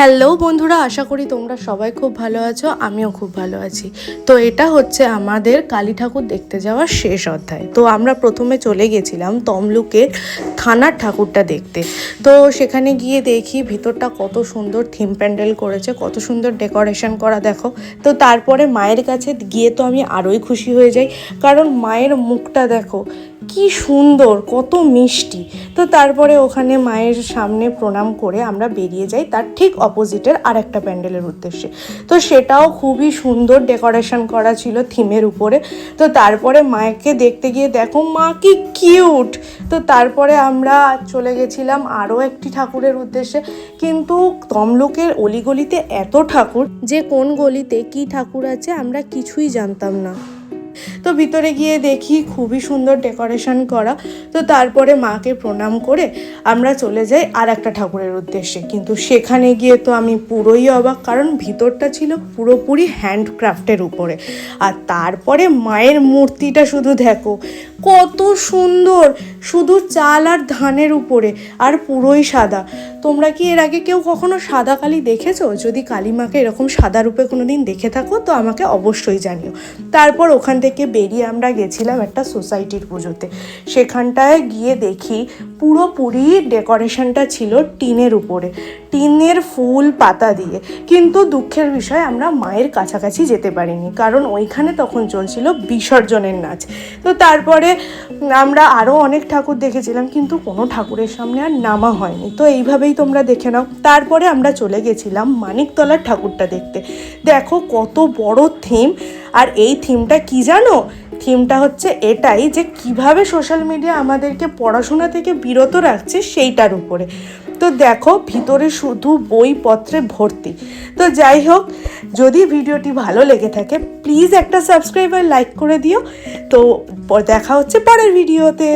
Hello বন্ধুরা, আশা করি তোমরা সবাই খুব ভালো আছো। আমিও খুব ভালো আছি। তো এটা হচ্ছে আমাদের কালী ঠাকুর দেখতে যাওয়ার শেষ অধ্যায়। তো আমরা প্রথমে চলে গেছিলাম তমলুকের থানার ঠাকুরটা দেখতে। তো সেখানে গিয়ে দেখি ভিতরটা কত সুন্দর থিম প্যান্ডেল করেছে, কত সুন্দর ডেকোরেশন করা দেখো। তো তারপরে মায়ের কাছে গিয়ে তো আমি আরোই খুশি হয়ে যাই, কারণ মায়ের মুখটা দেখো কি সুন্দর, কত মিষ্টি। তো তারপরে ওখানে মায়ের সামনে প্রণাম করে আমরা বেরিয়ে যাই তার ঠিক অপোজিটের আর একটা প্যান্ডেলের উদ্দেশ্যে। তো সেটাও খুবই সুন্দর ডেকোরেশন করা ছিল থিমের উপরে। তো তারপরে মাকে দেখতে গিয়ে দেখো মা কি কিউট। তো তারপরে আমরা চলে গেছিলাম আরও একটি ঠাকুরের উদ্দেশ্যে, কিন্তু তমলুকের অলিগলিতে এত ঠাকুর যে কোন গলিতে কি ঠাকুর আছে আমরা কিছুই জানতাম না। তো ভিতরে গিয়ে দেখি খুবই সুন্দর ডেকোরেশন করা। তো তারপরে মাকে প্রণাম করে আমরা চলে যাই আর একটা ঠাকুরের উদ্দেশ্যে, কিন্তু সেখানে গিয়ে তো আমি পুরোই অবাক, কারণ ভিতরটা ছিল পুরোপুরি হ্যান্ডক্রাফটের উপরে। আর তারপরে মায়ের মূর্তিটা শুধু দেখো কত সুন্দর, শুধু চাল আর ধানের উপরে, আর পুরোই সাদা। তোমরা কি এর আগে কেউ কখনো সাদা কালী দেখেছো? যদি কালী মাকে এরকম সাদা রূপে কোনো দিন দেখে থাকো তো আমাকে অবশ্যই জানিও। তারপর ওখান থেকে বেরিয়ে আমরা গেছিলাম একটা সোসাইটির পুজোতে। সেখানটায় গিয়ে দেখি পুরোপুরি ডেকোরেশনটা ছিল টিনের উপরে, টিনের ফুল পাতা দিয়ে। কিন্তু দুঃখের বিষয় আমরা মায়ের কাছাকাছি যেতে পারিনি, কারণ ওইখানে তখন চলছিল বিসর্জনের নাচ। তো তারপরে আমরা আরও অনেক ঠাকুর দেখেছিলাম, কিন্তু কোনো ঠাকুরের সামনে আর নামা হয়নি। তো এইভাবেই তোমরা দেখে নাও। তারপরে আমরা চলে গেছিলাম মানিকতলার ঠাকুরটা দেখতে। দেখো কত বড় থিম। আর এই থিমটা কি জানো? থিমটা হচ্ছে এটাই যে কিভাবে সোশ্যাল মিডিয়া আমাদেরকে পড়াশোনা থেকে বিরত রাখছে সেইটার উপরে। তো দেখো ভিতরে শুধু বইপত্রে ভর্তি। তো যাই হোক, যদি ভিডিওটি ভালো লেগে থাকে প্লিজ একটা সাবস্ক্রাইব আর লাইক করে দিও। তো দেখা হচ্ছে পরের ভিডিওতে।